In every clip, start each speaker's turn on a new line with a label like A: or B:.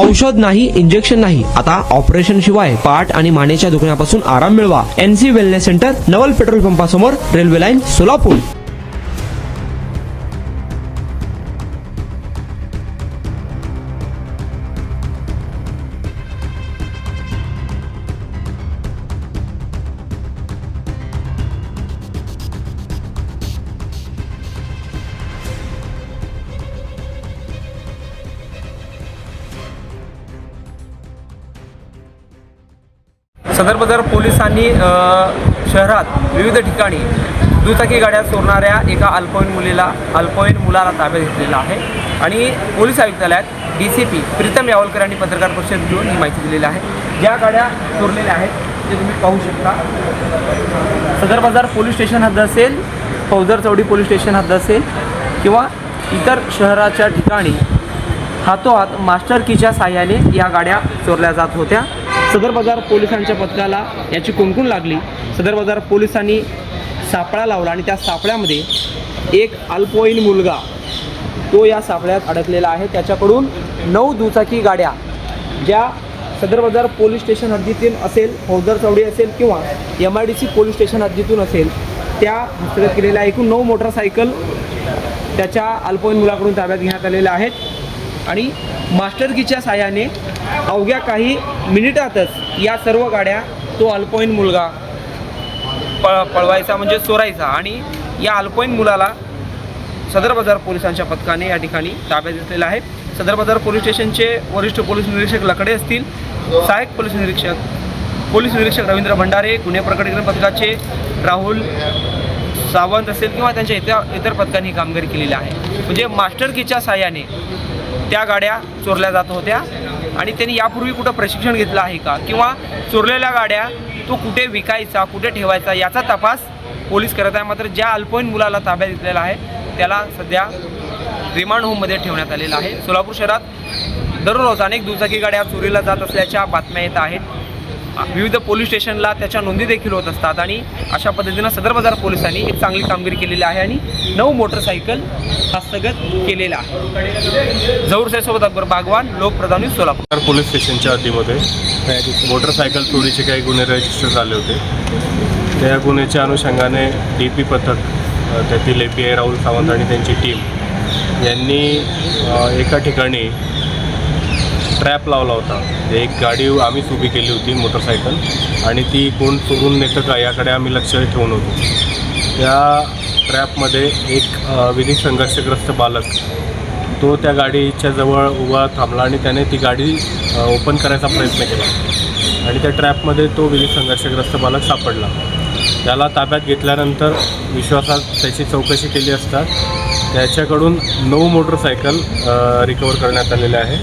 A: औषध नाही, इंजेक्शन नाही, आता ऑपरेशन शिवाय पाठ आणि मानेच्या दुखण्यापासून आराम मिळवा. NC वेलनेस सेंटर, नवल पेट्रोल पंपासमोर, रेल्वे लाईन, सोलापूर.
B: सदर बाजार पोलिसांनी शहरात विविध ठिकाणी दुचाकी गाड्या चोरणाऱ्या एका अल्पवयीन मुलाला ताब्यात घेतलेला आहे आणि पोलीस आयुक्तालयात DCP प्रीतम यावलकर यांनी पत्रकार परिषद घेऊन ही माहिती दिलेली आहे. ज्या गाड्या चोरलेल्या आहेत ते तुम्ही पाहू शकता. सदर बाजार पोलीस स्टेशन हद्द असेल, फौजदार चौडी पोलीस स्टेशन हद्द असेल किंवा इतर शहराच्या ठिकाणी हातोहात मास्टर कीच्या साहाय्याने या गाड्या चोरल्या जात होत्या. सदर बाजार पोलिसांच्या पथकाला याची कुणकुण लागली. सदर बाजार पोलिसांनी सापळा लावला आणि त्या सापळ्यामध्ये एक अल्पवयीन मुलगा तो या सापळ्यात अडकलेला आहे. त्याच्याकडून 9 दुचाकी गाड्या ज्या सदर बाजार पोलीस स्टेशन हद्दीतून असेल, फौजदार चौडी असेल किंवा MIDC पोलीस स्टेशन हद्दीतून असेल त्या हस्तगत केलेल्या एकूण 9 मोटरसायकल त्याच्या अल्पवयीन मुलाकडून ताब्यात घेण्यात आलेल्या आहेत आणि मास्टर कीच्या साहाय्याने अवघ्या काही मिनिटातच या सर्व गाड्या तो अल्पवयीन मुलगा पळवायचा म्हणजे चोरायचा आणि या अल्पवयीन मुलाला सदर बाजार पोलिसांच्या पथकाने या ठिकाणी ताब्यात घेतलेला आहे. सदर बाजार पोलीस स्टेशनचे वरिष्ठ पोलीस निरीक्षक लकडे असतील, सहाय्यक पोलीस निरीक्षक रवींद्र भंडारे, गुन्हे प्रकटीकरण पथकाचे राहुल सावंत असेल किंवा त्यांच्या इतर पथकांनी ही कामगिरी केलेली आहे. म्हणजे मास्टर कीच्या साहाय्याने त्या गाड्या चोरल्या जात होत्या आणि त्यांनी यापूर्वी कुठं प्रशिक्षण घेतलं आहे का किंवा चोरलेल्या गाड्या तो कुठे विकायचा, कुठे ठेवायचा याचा तपास पोलीस करत आहे. मात्र ज्या अल्पवयीन मुलाला ताब्यात घेतलेला आहे त्याला सध्या रिमांड होममध्ये ठेवण्यात आलेलं आहे. सोलापूर शहरात दररोज अनेक दुचाकी गाड्या चोरीला जात असल्याच्या बातम्या येत आहेत. विविध पोलीस स्टेशनला त्याच्या नोंदी देखील होत असतात आणि अशा पद्धतीनं सदर बाजार पोलिसांनी एक चांगली कामगिरी केलेली आहे आणि 9 मोटरसायकल हस्तगत केलेला आहे. जहूर साहेबसोबत अकबर बागवान, लोकप्रधानी, सोलापूर.
C: पोलीस स्टेशनच्या हद्दीमध्ये मोटरसायकल चोरीचे काही गुन्हे रजिस्टर झाले होते. त्या गुन्ह्याच्या अनुषंगाने DP पथक, त्यातील API राहुल सावंत आणि त्यांची टीम यांनी एका ठिकाणी ट्रॅप लावला होता. एक गाडी आम्हीच उभी केली होती मोटरसायकल आणि ती कोण चोरून नेतं का याकडे आम्ही लक्ष ठेवून होतो. त्या ट्रॅपमध्ये एक विधिक संघर्षग्रस्त बालक तो त्या गाडीच्या जवळ उभा थांबला आणि त्याने ती गाडी ओपन करायचा प्रयत्न केला आणि त्या ट्रॅपमध्ये तो विधिक संघर्षग्रस्त बालक सापडला. त्याला ताब्यात घेतल्यानंतर विश्वासात त्याची चौकशी केली असता त्याच्याकडून 9 मोटरसायकल रिकवर करण्यात आलेले आहे.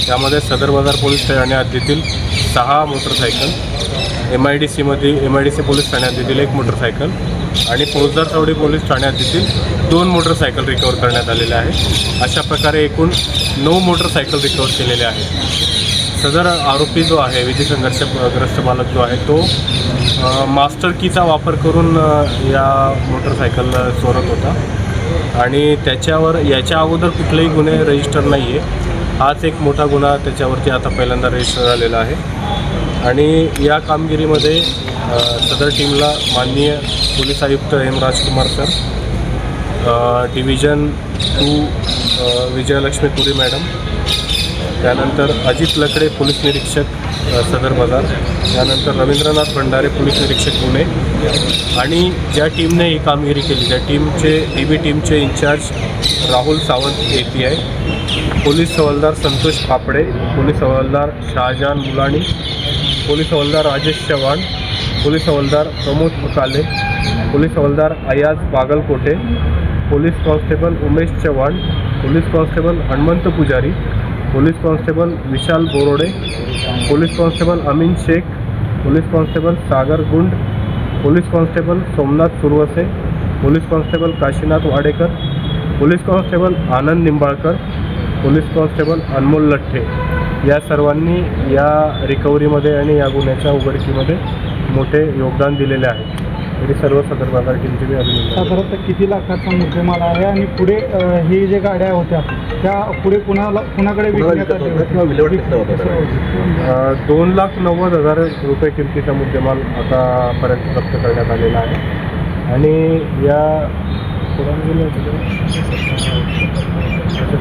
C: त्यामध्ये सदर बाजार पोलीस ठाणे हद्दीतील 6 मोटरसायकल, MIDC पोलीस ठाणे हद्दीतील 1 मोटरसायकल आणि फौजदार चौडी पोलीस ठाणे हद्दीतील 2 मोटरसायकल रिकवर करण्यात आलेल्या आहे. अशा प्रकारे एकूण 9 मोटरसायकल रिकवर केलेल्या आहेत. सदर आरोपी जो आहे, विधी संघर्षग्रस्त बालक जो आहे, तो मास्टर कीचा वापर करून या मोटरसायकल चोरत होता आणि त्याच्यावर याच्या अगोदर कुठलेही गुन्हे रजिस्टर नाही आहे. हाच एक मोठा गुन्हा त्याच्यावरती आता पहिल्यांदा रजिस्टर झालेला आहे आणि या कामगिरीमध्ये सदर टीमला माननीय पोलीस आयुक्त M. राजकुमार सर, डिव्हिजन 2 विजयलक्ष्मी पुरी मॅडम, त्यानंतर अजित लकडे पोलीस निरीक्षक सदर बाजार, त्यानंतर रवींद्रनाथ भंडारे पोलीस निरीक्षक पुणे आणि ज्या टीमने ही कामगिरी केली त्या DB टीमचे incharge Rahul Sawant API, police हवालदार संतोष कापडे, पोलीस हवालदार शाहजहान मुलानी, पोलीस हवालदार राजेश चव्हाण, पोलीस हवालदार प्रमोद पकाले, पोलीस हवालदार Ayaz Bagalkote, police constable Umesh Chavan, police constable Hanumant Pujari, police constable Vishal Borode, police constable Amin Shaikh, police constable Sagar Gund, police constable Somnath Suravase, police constable Kashinath Wadekar, police constable Anand Nimbalkar, police constable Anmol Lathe या सर्वांनी या रिकव्हरीमध्ये आणि या गुन्ह्याच्या उघडकीमध्ये मोठे योगदान दिलेले आहे. तरी सर्व सदर बाजार टीमचे मी अभिनंदन करतो.
D: साधारणतः किती लाखाचा मुद्देमाल आहे आणि पुढे हे जे गाड्या होत्या त्या पुढे कुणाकडे विकण्यात आल्या होत्या?
C: 2,90,000 रुपये किमतीचा मुद्देमाल आतापर्यंत जप्त करण्यात आलेला आहे आणि या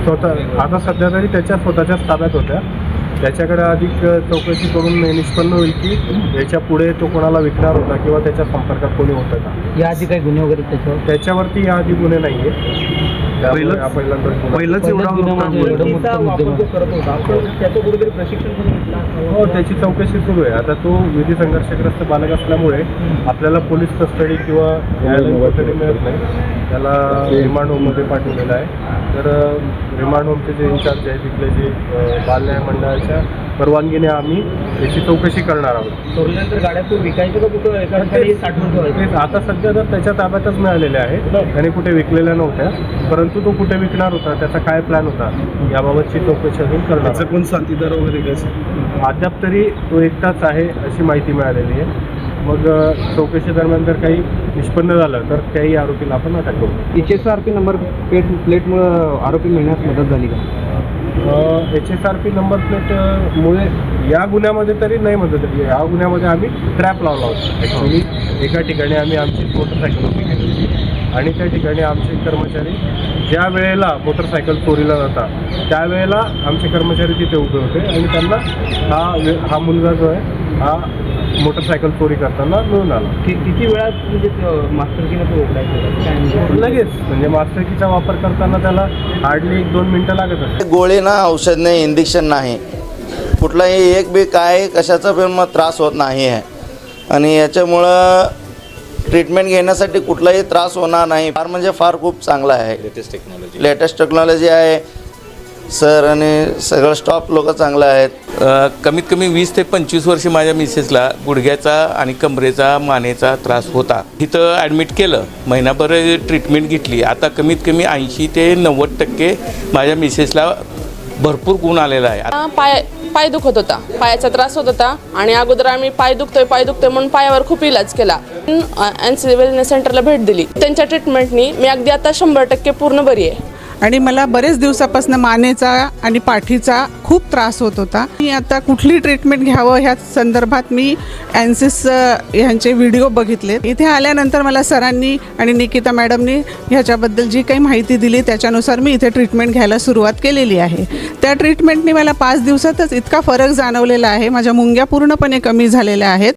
C: स्वतः आता सध्या तरी त्याच्या स्वतःच्याच ताब्यात होत्या. त्याच्याकडे अधिक चौकशी करून निष्पन्न होईल की याच्या पुढे तो कोणाला विकणार होता किंवा त्याच्या संपर्कात कोणी होतं का.
D: याआधी काही गुन्हे वगैरे
C: त्याच्यावरती याआधी गुन्हे नाही आहे.
D: पहिलंच
C: हो, त्याची चौकशी सुरू आहे. आता तो विधी संघर्षग्रस्त बालक असल्यामुळे आपल्याला पोलीस कस्टडी किंवा न्यायालयीन कस्टडी मिळत नाही. त्याला रिमांड होममध्ये पाठवलेलं आहे. तर रिमांड होमचे जे इन्चार्ज आहे तिथले जे बालन्याय मंडळाच्या परवानगीने आम्ही याची चौकशी करणार आहोत.
D: चोरल्यानंतर गाड्या तो विकायच्या का कुठं एका ठिकाणी साठवून ठेवायचं?
C: आता सध्या तर त्याच्या ताब्यातच मिळालेल्या आहेत. त्याने कुठे विकलेल्या नव्हत्या, परंतु तो कुठे विकणार होता, त्याचा काय प्लॅन होता याबाबतची चौकशी अजून करणार.
D: कोण साथीदार वगैरे काय?
C: अद्याप तरी तो एकटाच आहे अशी माहिती मिळालेली आहे. मग चौकशी दरम्यान जर काही निष्पन्न झालं तर त्याही आरोपीला आपण अटक करू.
D: HSRP नंबर प्लेटमुळं आरोपी मिळण्यास मदत झाली का?
C: HSRP नंबर प्लेटमुळे या गुन्ह्यामध्ये तरी नाही मदत झाली. या गुन्ह्यामध्ये आम्ही ट्रॅप लावला होता. ॲक्च्युली एका ठिकाणी आम्ही आमची मोटरसायकल उभी केली होती आणि त्या ठिकाणी आमचे कर्मचारी ज्या वेळेला मोटरसायकल चोरीला जातात त्यावेळेला आमचे कर्मचारी तिथे उभे होते आणि त्यांना हा मुलगा जो आहे हा मोटरसायकल चोरी करताना मिळून आला.
D: किती वेळात म्हणजे मास्टरकीनं तो उघडायचं?
C: लगेच म्हणजे मास्टरकीचा वापर करताना त्याला हार्डली 1-2 मिनटं लागत असतात.
E: गोळी ना, औषध नाही, इंजेक्शन नाही, कुठलाही एक बी काय कशाचा पण मग त्रास होत नाही आहे आणि याच्यामुळं ट्रीटमेंट घेण्यासाठी कुठलाही त्रास होणार नाही. फार म्हणजे फार खूप चांगला आहे. लेटेस्ट टेक्नॉलॉजी आहे सर आणि सगळं स्टॉफ लोक चांगलं आहेत.
F: कमीत कमी 20 ते 25 वर्ष माझ्या मिसेसला गुडघ्याचा आणि कमरेचा मानेचा त्रास होता. तिथं ॲडमिट केलं, महिनाभर ट्रीटमेंट घेतली. आता कमीत कमी 80 ते 90% माझ्या मिसेसला भरपूर गुण आलेला आहे.
G: पाय दुखत होता, पायाचा त्रास होत होता आणि अगोदर आम्ही पाय दुखतोय म्हणून पायावर खूप इलाज केला. NC वेलनेस सेंटरला भेट दिली. त्यांच्या ट्रीटमेंटनी मी अगदी आता 100% पूर्ण बरी आहे.
H: आणि मला बरेच दिवसापासून मानेचा आणि पाठीचा खूप त्रास होत होता. मी आता कुठली ट्रीटमेंट घ्यावं ह्या संदर्भात मी एनसिस ह्यांचे व्हिडिओ बघितले. इथे आल्यानंतर मला सरांनी आणि निकिता मॅडमनी ह्याच्याबद्दल जी काही माहिती दिली त्याच्यानुसार मी इथे ट्रीटमेंट घ्यायला सुरुवात केलेली आहे. त्या ट्रीटमेंटने मला 5 दिवसातच इतका फरक जाणवलेला आहे. माझ्या मुंग्या पूर्णपणे कमी झालेल्या आहेत.